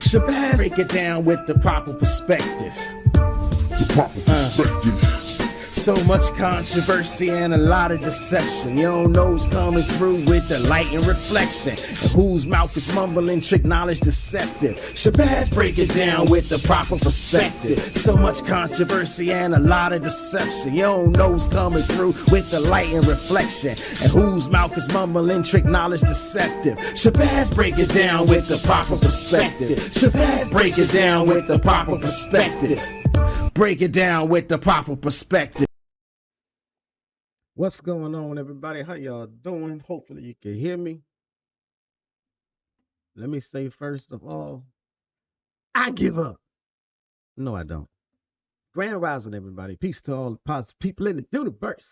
Shabazz break it down with the proper perspective. The proper perspective. So much controversy and a lot of deception. You don't know who's coming through with the light and reflection, and whose mouth is mumbling, trick knowledge deceptive. Shabazz break it down with the proper perspective. So much controversy and a lot of deception. You don't know who's coming through with the light and reflection, and whose mouth is mumbling, trick knowledge deceptive. Shabazz break it down with the proper perspective. Shabazz break it down with the proper perspective. Break it down with the proper perspective. What's going on, everybody? How y'all doing? Hopefully you can hear me. Let me say first of all, I give up. No, I don't. Grand rising, everybody. Peace to all the positive people in the universe.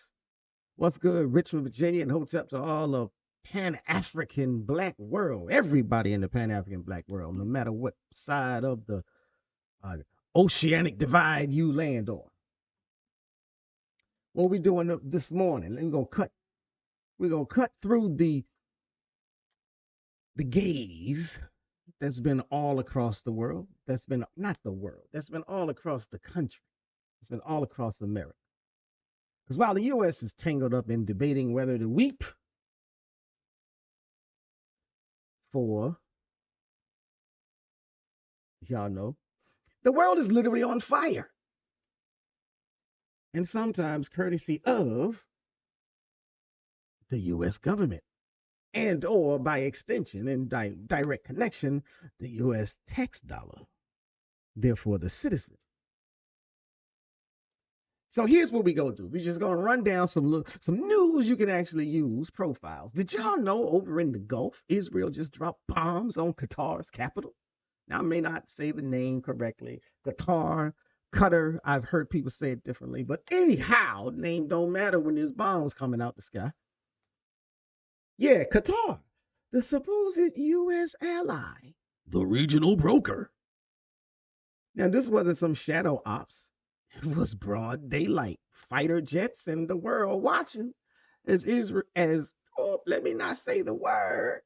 What's good, Richmond, Virginia, and hotep to all of Pan-African Black world. Everybody in the Pan-African Black world, no matter what side of the oceanic divide you land on. What we doing this morning? We're gonna cut through the gaze that's been all across the world. That's been not the world. That's been all across the country. It's been all across America. Because while the U.S. is tangled up in debating whether to weep for, y'all know, the world is literally on fire. And sometimes courtesy of the U.S. government, and or by extension and direct connection, the U.S. tax dollar, therefore the citizen. So here's what we're going to do. We're just going to run down some news you can actually use, profiles. Did y'all know over in the Gulf, Israel just dropped bombs on Qatar's capital? Now, I may not say the name correctly. Qatar, I've heard people say it differently, but anyhow, name don't matter when there's bombs coming out the sky. Yeah, Qatar, the supposed U.S. ally, the regional broker. Now, this wasn't some shadow ops. It was broad daylight, fighter jets and the world watching let me not say the word.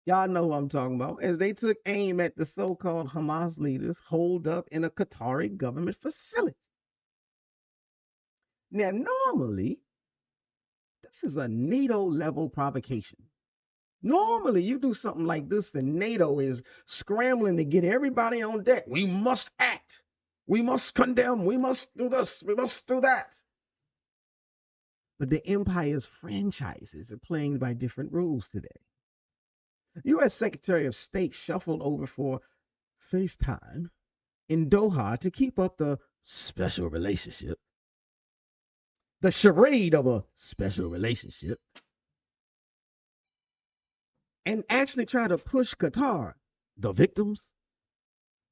Y'all know who I'm talking about. As they took aim at the so-called Hamas leaders holed up in a Qatari government facility. Now, normally, this is a NATO-level provocation. Normally, you do something like this and NATO is scrambling to get everybody on deck. We must act. We must condemn. We must do this. We must do that. But the empire's franchises are playing by different rules today. U.S. Secretary of State shuffled over for FaceTime in Doha to keep up the special relationship, the charade of a special relationship, and actually try to push Qatar, the victims,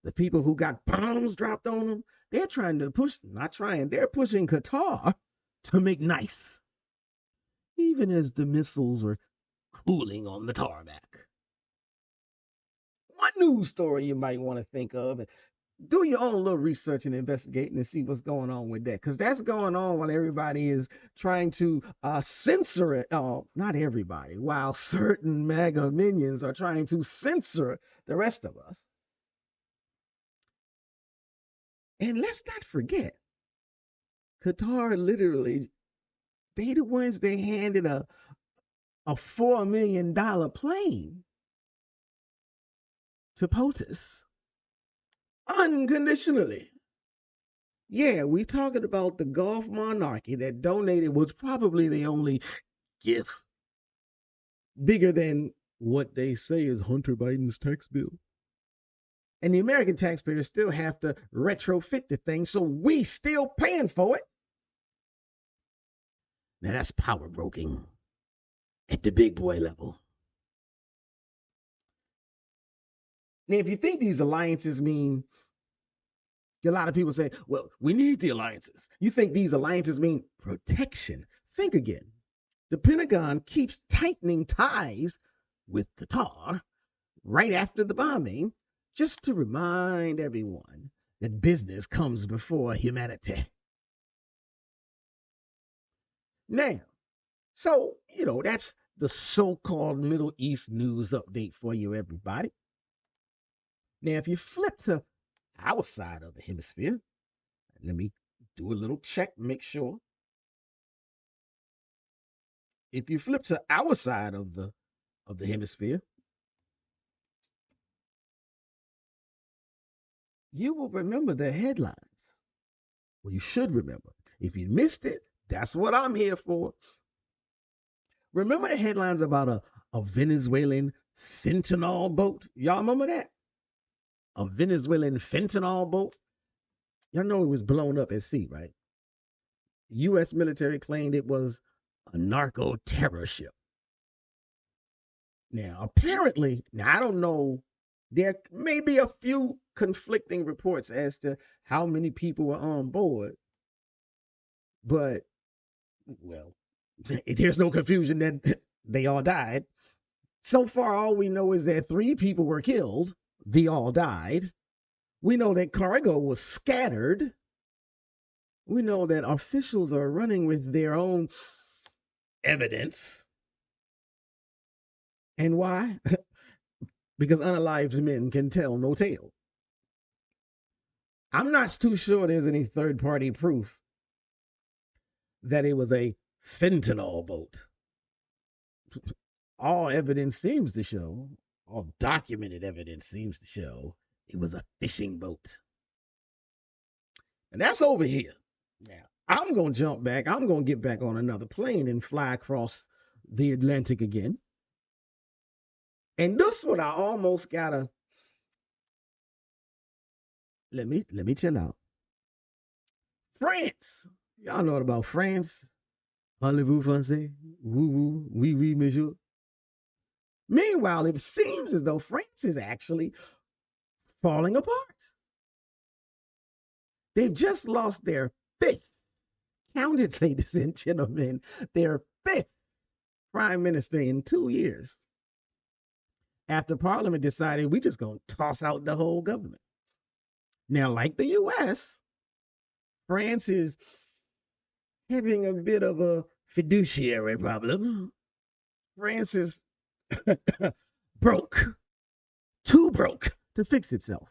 the people who got bombs dropped on them. They're pushing Qatar to make nice, even as the missiles are cooling on the tarmac. One news story you might want to think of, and do your own little research and investigating and see what's going on with that, because that's going on while everybody is trying to censor it. Not everybody, while certain MAGA minions are trying to censor the rest of us. And let's not forget, Qatar literally, they the ones they handed a $4 million plane to POTUS unconditionally. Yeah, we talking about the Gulf monarchy that donated was probably the only gift bigger than what they say is Hunter Biden's tax bill. And the American taxpayers still have to retrofit the thing, so we still paying for it. Now that's power broking at the big boy level. Now, if you think these alliances mean, a lot of people say, well, we need the alliances. You think these alliances mean protection? Think again. The Pentagon keeps tightening ties with Qatar right after the bombing, just to remind everyone that business comes before humanity. Now, so, that's the so-called Middle East news update for you, everybody. Now, if you flip to our side of the hemisphere, let me do a little check, make sure. If you flip to our side of the hemisphere, you will remember the headlines. Well, you should remember. If you missed it, that's what I'm here for. Remember the headlines about a Venezuelan fentanyl boat? Y'all remember that? A Venezuelan fentanyl boat? Y'all know it was blown up at sea, right? U.S. military claimed it was a narco terror ship. Now, apparently, now I don't know, there may be a few conflicting reports as to how many people were on board, but, well, there's no confusion that they all died. So far, all we know is that 3 people were killed. They all died. We know that cargo was scattered. We know that officials are running with their own evidence. And why? Because unalived men can tell no tale. I'm not too sure there's any third-party proof that it was a fentanyl boat. All evidence seems to show, all documented evidence seems to show, it was a fishing boat. And that's over here. Now, I'm going to jump back. I'm going to get back on another plane and fly across the Atlantic again. And this one, I almost got to, let me chill out. France. Y'all know about France. Parlez-vous français? Woo-woo, oui, monsieur. Meanwhile, it seems as though France is actually falling apart. They've just lost their 5th, count it, ladies and gentlemen, their 5th prime minister in 2 years. After Parliament decided we're just going to toss out the whole government. Now, like the U.S., France is having a bit of a fiduciary problem. France is broke, too broke to fix itself.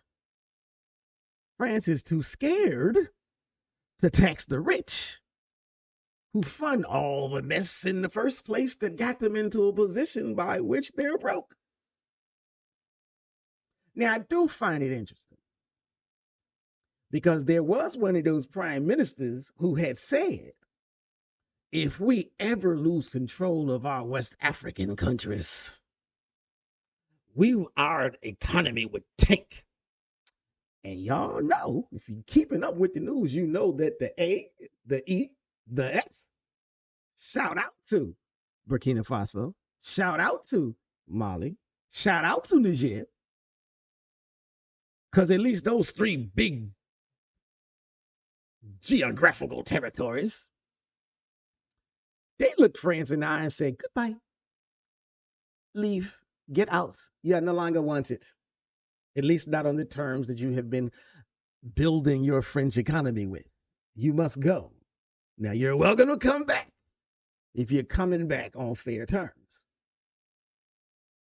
France is too scared to tax the rich who fund all the mess in the first place that got them into a position by which they're broke. Now, I do find it interesting because there was one of those prime ministers who had said, if we ever lose control of our West African countries, our economy would tank. And y'all know, if you're keeping up with the news, you know that the A, the E, the S, shout out to Burkina Faso, shout out to Mali, shout out to Niger, because at least those 3 big geographical territories, they looked France in the eye and said, goodbye, leave, get out. You are no longer wanted. At least not on the terms that you have been building your French economy with. You must go. Now, you're welcome to come back if you're coming back on fair terms.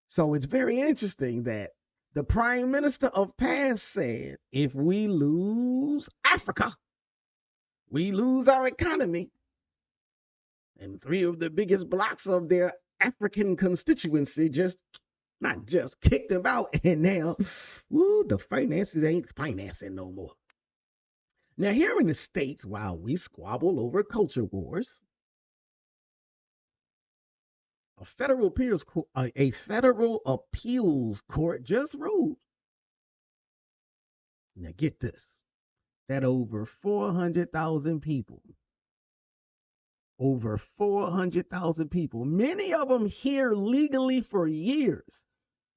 So it's very interesting that the prime minister of past said, if we lose Africa, we lose our economy. And 3 of the biggest blocks of their African constituency not just kicked them out, and now, the finances ain't financing no more. Now, here in the States, while we squabble over culture wars, a federal appeals court just ruled. Now, get this, that over 400,000 people, many of them here legally for years,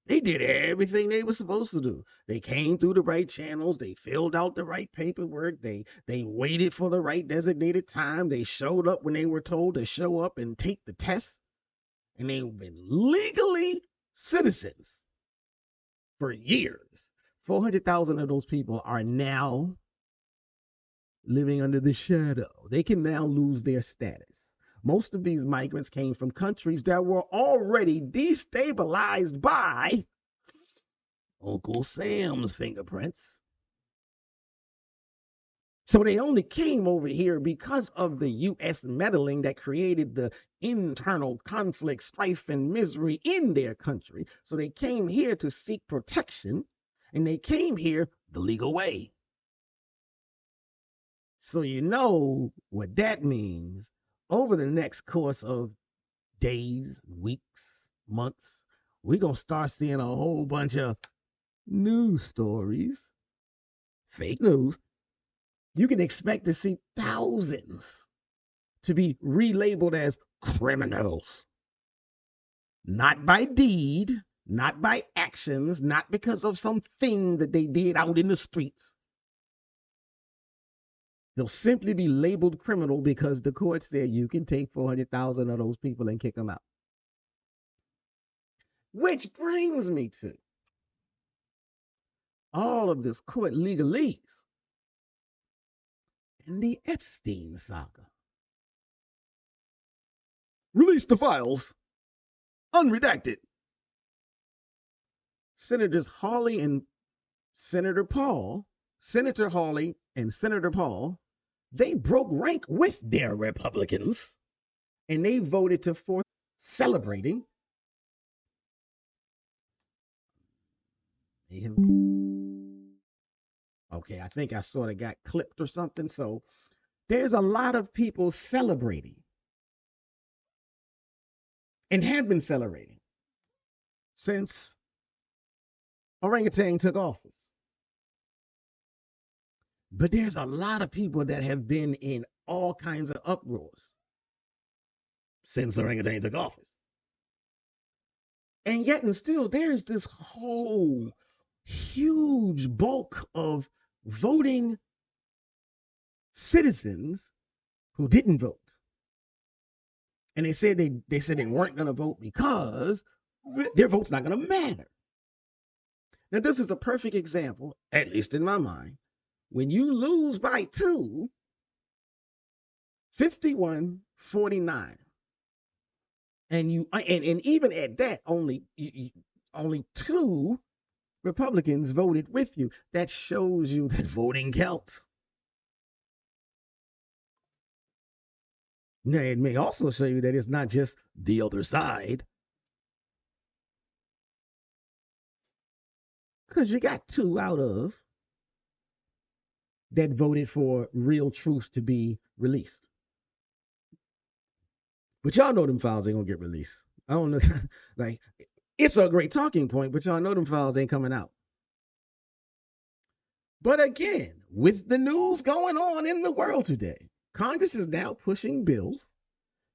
they did everything they were supposed to do. They came through the right channels. They filled out the right paperwork. They waited for the right designated time. They showed up when they were told to show up and take the test. And they've been legally citizens for years. 400,000 of those people are now living under the shadow. They can now lose their status. Most of these migrants came from countries that were already destabilized by Uncle Sam's fingerprints. So they only came over here because of the U.S. meddling that created the internal conflict, strife, and misery in their country. So they came here to seek protection, and they came here the legal way. So you know what that means. Over the next course of days, weeks, months, we're going to start seeing a whole bunch of news stories, fake news. You can expect to see thousands to be relabeled as criminals. Not by deed, not by actions, not because of something that they did out in the streets. They'll simply be labeled criminal because the court said you can take 400,000 of those people and kick them out. Which brings me to all of this court legalese and the Epstein saga. Release the files, unredacted. Senator Hawley and Senator Paul, they broke rank with their Republicans, and they voted to force celebrating. Okay, I think I sort of got clipped or something. So there's a lot of people celebrating and have been celebrating since Orangutan took office. But there's a lot of people that have been in all kinds of uproars since Orangutan took office. And yet and still, there's this whole huge bulk of voting citizens who didn't vote. And they said they weren't going to vote because their vote's not going to matter. Now, this is a perfect example, at least in my mind. When you lose by 2, 51-49, and even at that, only 2 Republicans voted with you. That shows you that voting counts. Now, it may also show you that it's not just the other side, because you got 2 out of that voted for real truth to be released. But y'all know them files ain't gonna get released. I don't know. Like, it's a great talking point, but y'all know them files ain't coming out. But again, with the news going on in the world today, Congress is now pushing bills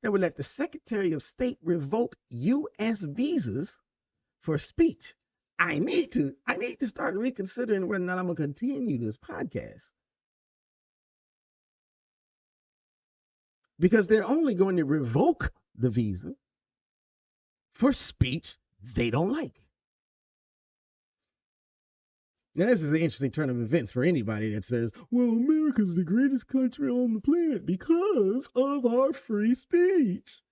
that would let the Secretary of State revoke U.S. visas for speech. I need to start reconsidering whether or not I'm gonna continue this podcast. Because they're only going to revoke the visa for speech they don't like. Now, this is an interesting turn of events for anybody that says, well, America's the greatest country on the planet because of our free speech.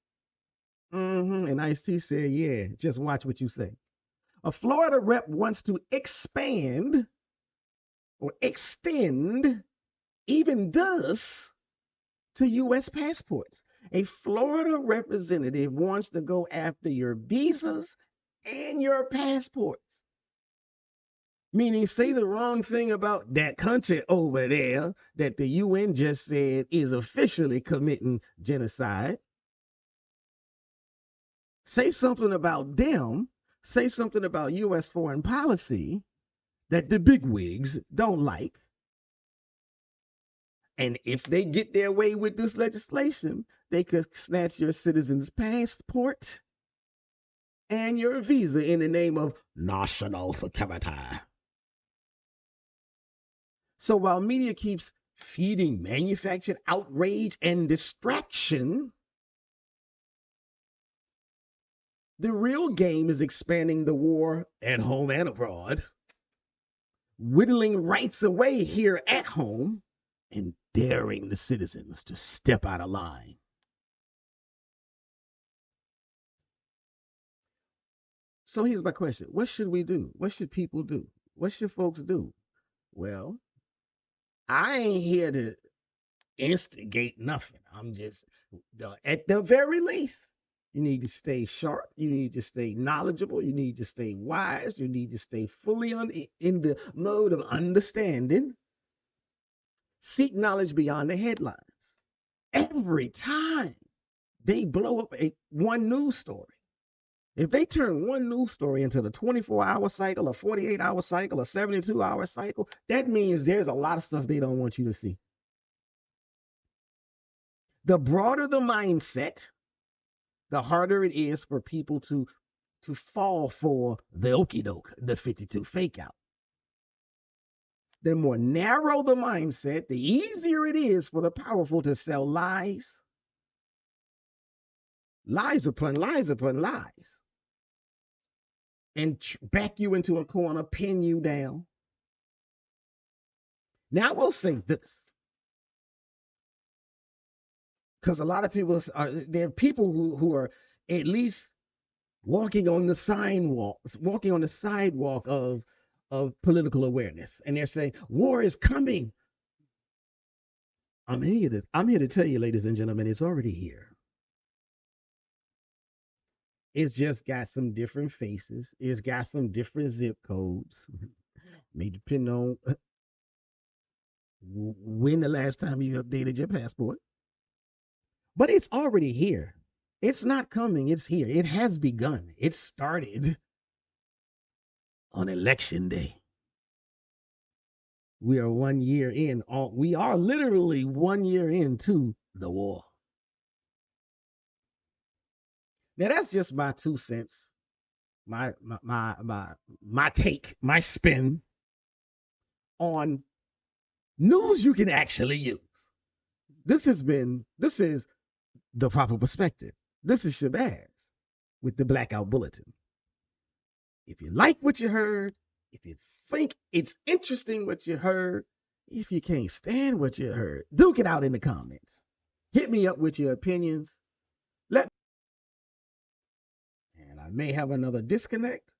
And Ice-T said, yeah, just watch what you say. A Florida rep wants to expand or extend, even thus, to U.S. passports. A Florida representative wants to go after your visas and your passports. Meaning, say the wrong thing about that country over there that the UN just said is officially committing genocide. Say something about them. Say something about U.S. foreign policy that the bigwigs don't like. And if they get their way with this legislation, they could snatch your citizen's passport and your visa in the name of national security. So while media keeps feeding manufactured outrage and distraction, the real game is expanding the war at home and abroad, whittling rights away here at home, and daring the citizens to step out of line. So here's my question. What should we do? What should people do? What should folks do? Well, I ain't here to instigate nothing. I'm just, at the very least, you need to stay sharp. You need to stay knowledgeable. You need to stay wise. You need to stay fully in the mode of understanding. Seek knowledge beyond the headlines. Every time they blow up one news story, if they turn one news story into the 24-hour cycle, a 48-hour cycle, a 72-hour cycle, that means there's a lot of stuff they don't want you to see. The broader the mindset, the harder it is for people to fall for the okie doke, the 52 fake out. The more narrow the mindset, the easier it is for the powerful to sell lies. Lies upon lies upon lies. And back you into a corner, pin you down. Now I will say this. Because a lot of people there are people who are at least walking on the sidewalk of political awareness, and they're saying war is coming. I'm here to tell you, ladies and gentlemen, it's already here. It's just got some different faces. It's got some different zip codes. May depend on when the last time you updated your passport. But it's already here. It's not coming. It's here. It has begun. It started on election day. We are 1 year in. We are literally 1 year into the war. Now that's just my 2 cents, my take, my spin on news you can actually use. This is the proper perspective. This is Shabazz with the Blackout Bulletin. If you like what you heard, if you think it's interesting what you heard, if you can't stand what you heard, duke it out in the comments. Hit me up with your opinions. And I may have another disconnect.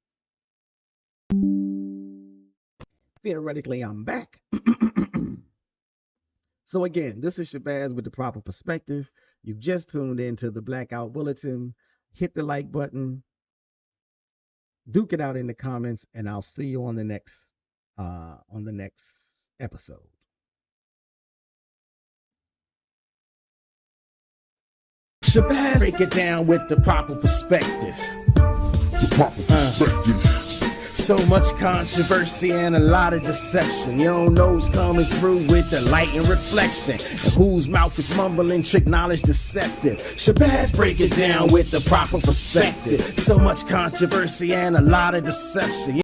Theoretically, I'm back. So again, this is Shabazz with the proper perspective. You've just tuned into the Blackout Bulletin. Hit the like button. Duke it out in the comments, and I'll see you on the next episode. Shabazz, break it down with the proper perspective. The proper perspective. So much controversy and a lot of deception. You don't know who's coming through with the light and reflection, and whose mouth is mumbling, trick knowledge deceptive. Shabazz, break it down with the proper perspective. So much controversy and a lot of deception.